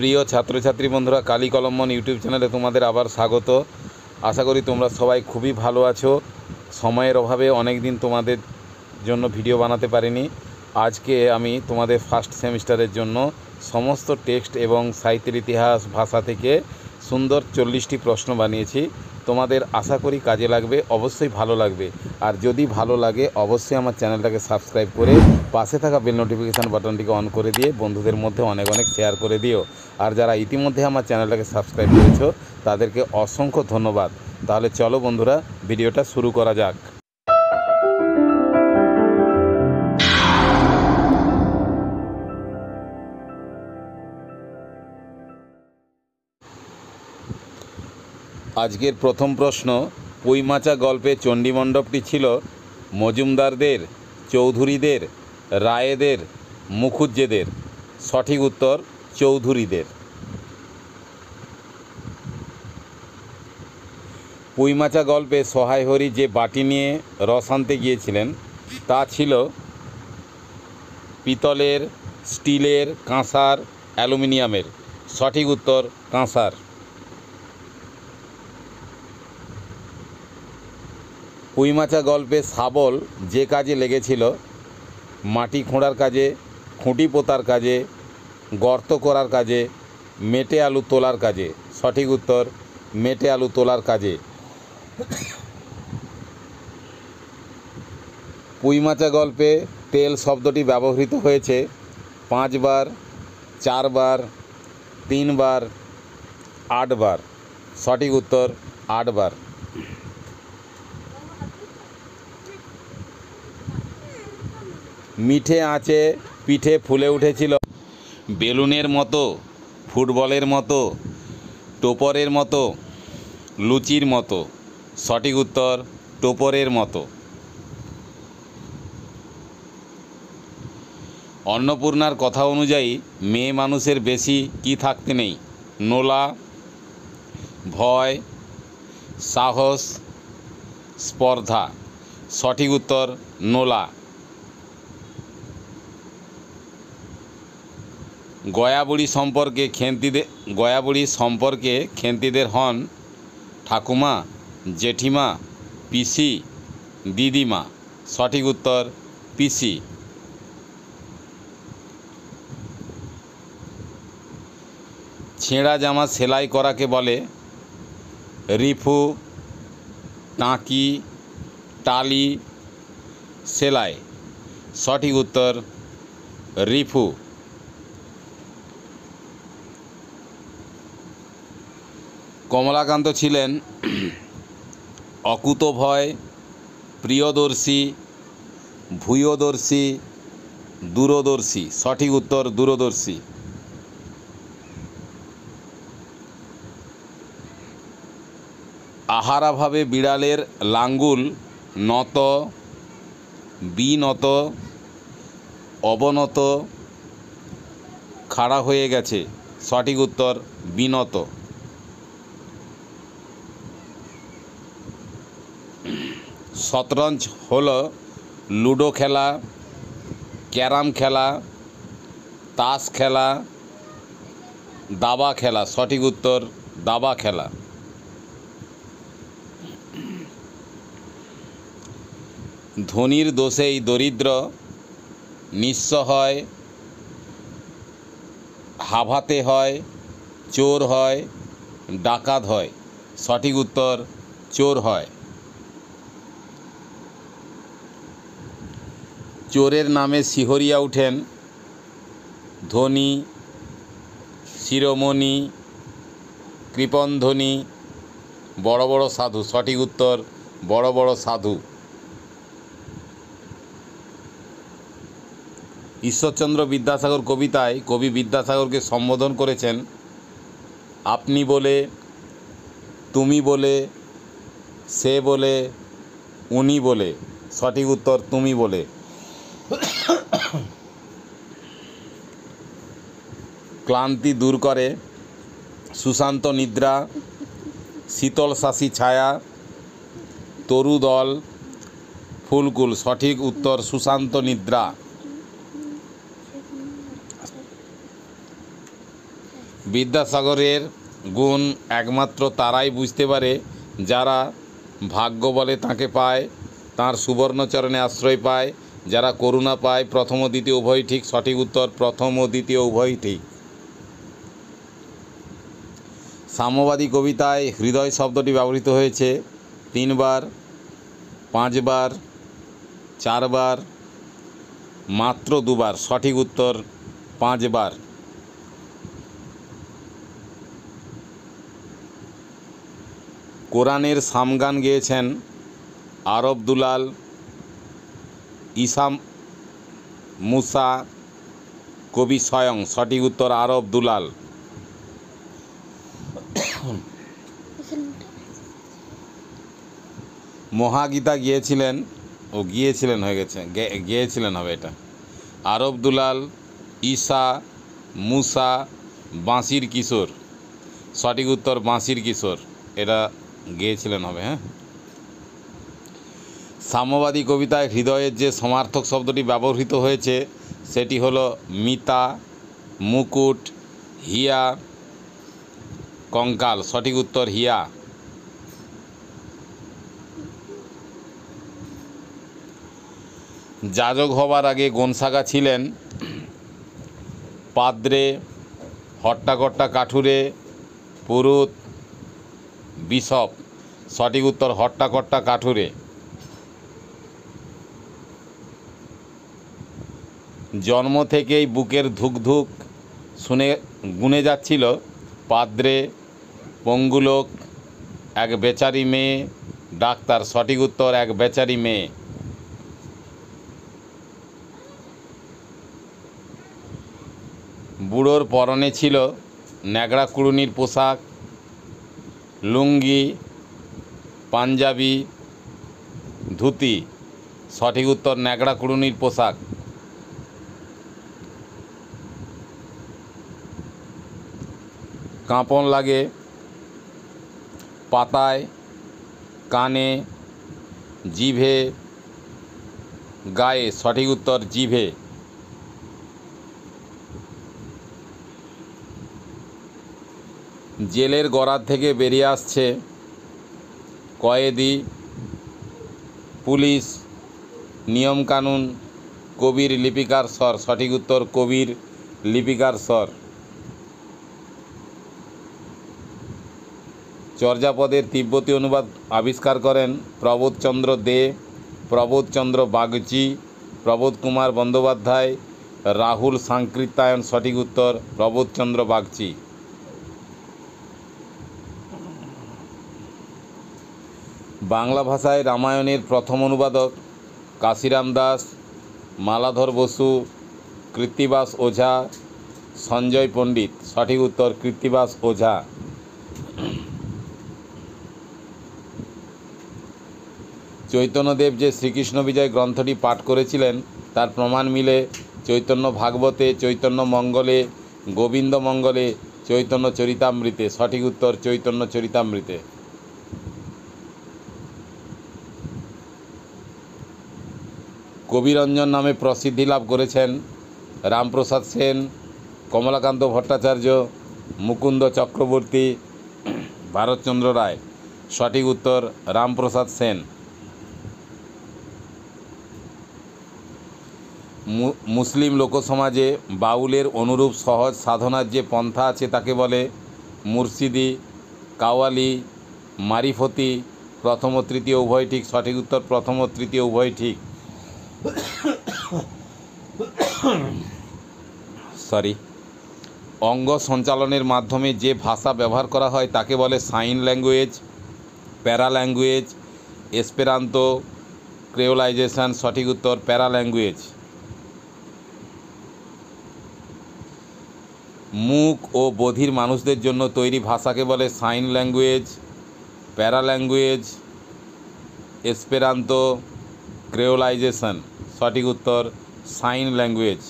প্রিয় ছাত্রছাত্রী বন্ধুরা, কালি কলম্বন ইউটিউব চ্যানেলে তোমাদের আবার স্বাগত। আশা করি তোমরা সবাই খুবই ভালো আছো। সময়ের অভাবে অনেক দিন তোমাদের জন্য ভিডিও বানাতে পারিনি। আজকে আমি তোমাদের ফার্স্ট সেমিস্টারের জন্য সমস্ত টেক্সট এবং সাহিত্যের ইতিহাস ভাষা থেকে সুন্দর 40টি প্রশ্ন বানিয়েছি। তোমাদের আশা করি কাজে লাগবে, অবশ্যই ভালো লাগবে। আর যদি ভালো লাগে অবশ্যই আমার চ্যানেলটাকে সাবস্ক্রাইব করে পাশে থাকা বেল নোটিফিকেশান বাটনটিকে অন করে দিয়ে বন্ধুদের মধ্যে অনেক অনেক শেয়ার করে দিও। আর যারা ইতিমধ্যে আমার চ্যানেলটাকে সাবস্ক্রাইব করেছো তাদেরকে অসংখ্য ধন্যবাদ। তাহলে চলো বন্ধুরা, ভিডিওটা শুরু করা যাক। আজকের প্রথম প্রশ্ন, পুইমাচা গল্পে চণ্ডীমণ্ডপটি ছিল মজুমদারদের, চৌধুরীদের, রায়েদের, মুখুজ্জেদের? সঠিক উত্তর চৌধুরীদের। পুইমাচা গল্পে সহায় হরি যে বাটি নিয়ে রস আনতে গিয়েছিলেন তা ছিল পিতলের, স্টিলের, কাঁসার, অ্যালুমিনিয়ামের? সঠিক উত্তর কাঁসার। পুইমাচা গল্পে শাবল যে কাজে লেগেছিল, মাটি খোঁড়ার কাজে, খুঁটি পোতার কাজে, গর্ত করার কাজে, মেটে আলু তোলার কাজে? সঠিক উত্তর মেটে আলু তোলার কাজে। পুইমাচা গল্পে তেল শব্দটি ব্যবহৃত হয়েছে 5 বার, 4 বার, 3 বার, 8 বার? সঠিক উত্তর 8 বার। মিঠে আঁচে পিঠে ফুলে উঠেছিল বেলুনের মতো, ফুটবলের মতো, টোপরের মতো, লুচির মতো? সঠিক উত্তর টোপরের মতো। অন্নপূর্ণার কথা অনুযায়ী মেয়ে মানুষের বেশি কি থাকতে নেই? নোলা, ভয়, সাহস, স্পর্ধা? সঠিক উত্তর নোলা। গয়াবুড়ি সম্পর্কে খেন্তিদের হন ঠাকুমা, জেঠিমা, পিসি, দিদিমা? সঠিক উত্তর পিসি। ছেঁড়া জামা সেলাই করাকে বলে রিফু, টাঁকি, টালি, সেলাই? সঠিক উত্তর রিফু। কমলাকান্ত ছিলেন অকুতোভয়, প্রিয়দর্শী, ভূয়দর্শী, দূরদর্শী? সঠিক উত্তর দূরদর্শী। আহারাভাবে বিড়ালের লাঙ্গুল নত, বিনত, অবনত, খাড়া হয়ে গেছে? সঠিক উত্তর বিনত। শতরঞ্জ হল লুডো খেলা, ক্যারাম খেলা, তাস খেলা, দাবা খেলা? সঠিক উত্তর দাবা খেলা। ধনীর দোষেই দরিদ্র নিঃস্ব হয়, হাভাতে হয়, চোর হয়, ডাকাত হয়? সঠিক উত্তর চোর হয়। চোরের নামে শিহরিয়া উঠেন ধনী, শিরোমণি, কৃপণধ্বনি, বড় বড় সাধু? সঠিক উত্তর বড় বড় সাধু। ঈশ্বরচন্দ্র বিদ্যাসাগর কবিতায় কবি বিদ্যাসাগরকে সম্বোধন করেছেন আপনি বলে, তুমি বলে, সে বলে, উনি বলে? সঠিক উত্তর তুমি বলে। ক্লান্তি দূর করে সুশান্ত নিদ্রা, শীতল শাসী ছায়া, তরুদল, ফুলকুল? সঠিক উত্তর সুশান্ত নিদ্রা। বিদ্যাসাগরের গুণ একমাত্র তারাই বুঝতে পারে যারা ভাগ্য বলে তাকে পায়, তাঁর সুবর্ণচরণে আশ্রয় পায়, যারা করুণা পায়। প্রথম ও দ্বিতীয় উভয় ঠিক। সঠিক উত্তর প্রথম ও দ্বিতীয় উভয় ঠিক। সাম্যবাদী কবিতায় হৃদয় শব্দটি ব্যবহৃত হয়েছে 3 বার, 5 বার, 4 বার, মাত্র 2 বার। সঠিক উত্তর 5 বার। কোরআনের সামগান গেয়েছেন আরব দুলাল, ঈসা মুসা, কবি স্বয়ং। সঠিক উত্তর আরব দুলাল। মহাগীতা গিয়েছিলেন হয়ে গেছে, গিয়েছিলেন হবে এটা। আরব দুলাল, ঈসা মুসা, বাঁশির কিশোর। সঠিক উত্তর বাঁশির কিশোর, এটা গিয়েছিলেন হবে। হ্যাঁ, সাম্যবাদী কবিতায় হৃদয়ের যে সমার্থক শব্দটি ব্যবহৃত হয়েছে সেটি হলো মিতা, মুকুট, হিয়া, কঙ্কাল। সঠিক উত্তর হিয়া। যাজক হবার আগে গোনসাগা ছিলেন পাদ্রে, হট্টাকট্টা কাঠুরে, পুরুত, বিশপ। সঠিক উত্তর হট্টাকট্টা কাঠুরে। জন্ম থেকেই বুকের ধুকধুক শুনে গুনে যাচ্ছিল পাদ্রে, পঙ্গুলোক, এক বেচারি মেয়ে, ডাক্তার। সঠিক উত্তর এক বেচারি মেয়ে। বুড়োর পরনে ছিল ন্যাকড়া কুড়ুনির পোশাক, লুঙ্গি, পাঞ্জাবি, ধুতি। সঠিক উত্তর ন্যাকড়া কুড়ুনির পোশাক। কাঁপন লাগে পাতায়, কানে, জিভে, গায়ে। সঠিক উত্তর জিভে। জেলের গরাদ থেকে বেরিয়ে আসছে কয়েদি, পুলিশ, নিয়মকানুন, কবির লিপিকার স্বর। সঠিক উত্তর কবির লিপিকার স্বর। চর্যাপদের তিব্বতী অনুবাদ আবিষ্কার করেন প্রবোধচন্দ্র দে, প্রবোধচন্দ্র বাগচি, প্রবোধ কুমার বন্দ্যোপাধ্যায়, রাহুল সাংকৃত্যায়ন। সঠিক উত্তর প্রবোধচন্দ্র বাগচি। বাংলা ভাষায় রামায়ণের প্রথম অনুবাদক কাশিরাম দাস, মালাধর বসু, কৃত্তিবাস ওঝা, সঞ্জয় পণ্ডিত। সঠিক উত্তর কৃত্তিবাস ওঝা। চৈতন্যদেব যে শ্রীকৃষ্ণ বিজয় গ্রন্থটি পাঠ করেছিলেন তার প্রমাণ মিলে চৈতন্য ভাগবতে, চৈতন্য মঙ্গলে, গোবিন্দ মঙ্গলে, চৈতন্য চরিতামৃতে। সঠিক উত্তর চৈতন্য চরিতামৃতে। কবিরঞ্জন নামে প্রসিদ্ধি লাভ করেছেন রামপ্রসাদ সেন, কমলাকান্ত ভট্টাচার্য, মুকুন্দ চক্রবর্তী, ভারতচন্দ্র রায়। সঠিক উত্তর রামপ্রসাদ সেন। মুসলিম লোকসমাজে বাউলের অনুরূপ সহজ সাধনার যে পন্থা আছে তাকে বলে মুর্শিদি, কাওয়ালি, মারিফতি। প্রথম ও তৃতীয় উভয় ঠিক। সঠিক উত্তর প্রথম ও তৃতীয় উভয় ঠিক। অঙ্গ সঞ্চালনের মাধ্যমে যে ভাষা ব্যবহার করা হয় তাকে বলে সাইন ল্যাঙ্গুয়েজ, প্যারা ল্যাঙ্গুয়েজ, এসপেরান্তো, ক্রেওলাইজেশন। সঠিক উত্তর প্যারা ল্যাঙ্গুয়েজ। মুখ ও বধির মানুষদের জন্য তৈরি ভাষাকে বলে সাইন ল্যাঙ্গুয়েজ, প্যারা ল্যাঙ্গুয়েজ, এসপেরান্তো, ক্রেওলাইজেশন। সঠিক উত্তর সাইন ল্যাঙ্গুয়েজ।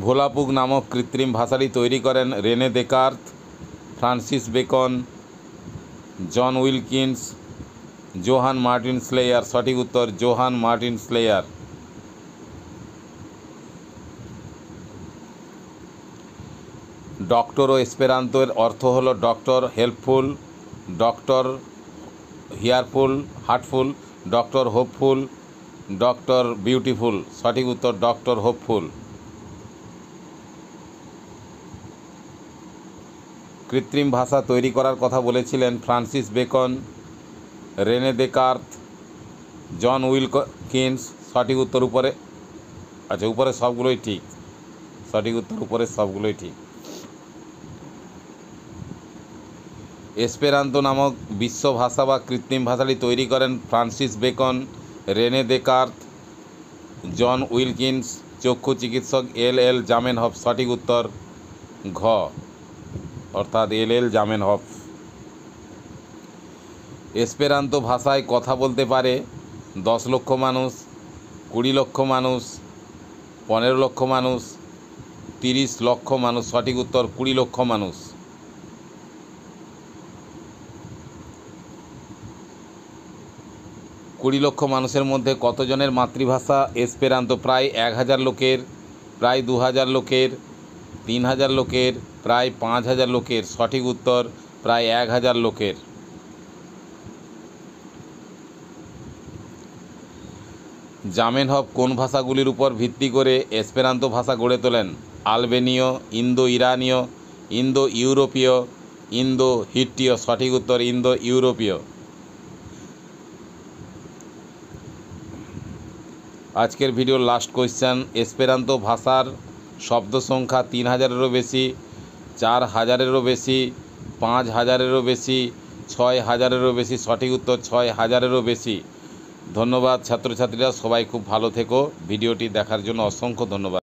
ভোলাপুক নামক কৃত্রিম ভাষাটি তৈরি করেন Rene Descartes, Francis Bacon, John Wilkins, Johann Martin Schleyer. সঠিক উত্তর জোহান মার্টিন স্লেয়ার। ডক্টর ও এসপেরান্তোর অর্থ হলো doctor helpful, doctor hearful, heartful, doctor hopeful, doctor beautiful. সঠিক উত্তর ডক্টর হোপফুল। কৃত্রিম ভাষা তৈরি করার কথা বলেছিলেন ফ্রান্সিস বেকন, রেনে দেকার্ত, জন উইলকিন্স। সঠিক উত্তর উপরে, আচ্ছা উপরে সবগুলোই ঠিক। সঠিক উত্তর উপরে সবগুলোই ঠিক। এসপেরান্তো নামক বিশ্ব ভাষা বা কৃত্রিম ভাষাটি তৈরি করেন ফ্রান্সিস বেকন, রেনে দেকার্ত, জন উইলকিন্স, চক্ষু চিকিৎসক এল জামেনহফ। সঠিক উত্তর ঘ, অর্থাৎ এল জামেনহফ। এসপেরান্তো ভাষায় কথা বলতে পারে 10 লক্ষ মানুষ, 20 লক্ষ মানুষ, 15 লক্ষ মানুষ, 30 লক্ষ মানুষ। সঠিক উত্তর 20 লক্ষ মানুষ। কুড়ি লক্ষ মানুষের মধ্যে কতজনের মাতৃভাষা এসপেরান্তো? প্রায় 1000 লোকের, প্রায় 2000 লোকের, 3000 লোকের, প্রায় 5000 লোকের। সঠিক উত্তর প্রায় 1000 লোকের। জামেনহফ কোন ভাষাগুলির উপর ভিত্তি করে এসপেরান্তো ভাষা গড়ে তোলেন? আলবেনীয়, ইন্দো ইরানীয়, ইন্দো ইউরোপীয়, ইন্দো হিট্টীয়। সঠিক উত্তর ইন্দো ইউরোপীয়। আজকের ভিডিওর লাস্ট কোয়েশ্চেন, এসপেরান্তো ভাষার শব্দ সংখ্যা 3000-এরও বেশি, 4000-এরও বেশি, 5000-এরও বেশি, 6000-এরও বেশি। সঠিক উত্তর 6000-এরও বেশি। ধন্যবাদ ছাত্রছাত্রীরা, সবাই খুব ভালো থেকো। ভিডিওটি দেখার জন্য অসংখ্য ধন্যবাদ।